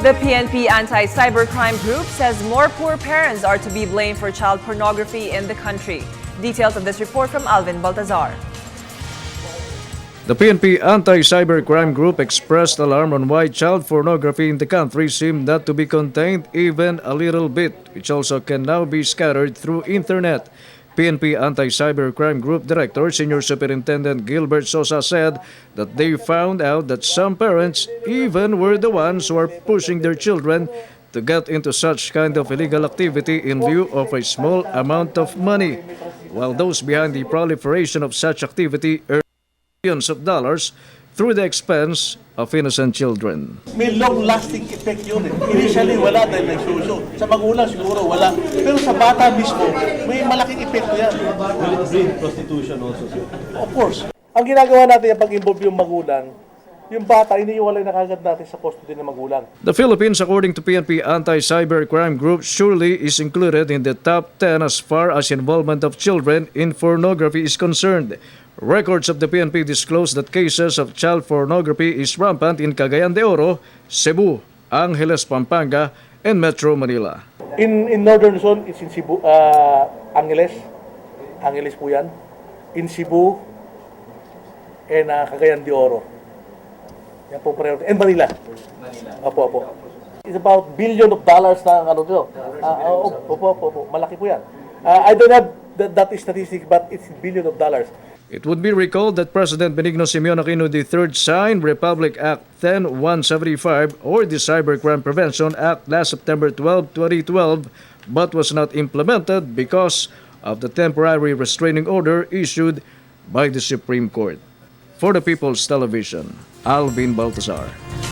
The PNP Anti-Cybercrime Group says more poor parents are to be blamed for child pornography in the country. Details of this report from Alvin Baltazar. The PNP Anti-Cybercrime Group expressed alarm on why child pornography in the country seemed not to be contained even a little bit, which also can now be scattered through internet. PNP Anti-Cybercrime Group Director Senior Superintendent Gilbert Sosa said that they found out that some parents even were the ones who are pushing their children to get into such kind of illegal activity in view of a small amount of money, while those behind the proliferation of such activity earn millions of dollars through the expense of innocent children. May long-lasting effect yun. Initially, wala dahil nagsuso. Sa magulang siguro wala. Pero sa bata mismo, may malaking epekto yan. Will it bring prostitution also, sir? Of course. Ang ginagawa natin yung pag-involve yung magulang, yung bata, iniiwalay na kagad natin sa custody ng magulang. The Philippines, according to PNP Anti-Cybercrime Group, surely is included in the top 10 as far as involvement of children in pornography is concerned. Records of the PNP disclose that cases of child pornography is rampant in Cagayan de Oro, Cebu, Angeles, Pampanga, and Metro Manila. In Northern Zone, it's in Cebu, Angeles. Angeles po yan. In Cebu, and Cagayan de Oro. Yan po pareho. And Manila. Opo. It's about billion of dollars na ano dito. Opo. Malaki po yan. I don't have that statistic, but it's billion of dollars. It would be recalled that President Benigno Simeon Aquino III signed Republic Act 10175 or the Cybercrime Prevention Act last September 12, 2012, but was not implemented because of the temporary restraining order issued by the Supreme Court. For the People's Television, Alvin Baltazar.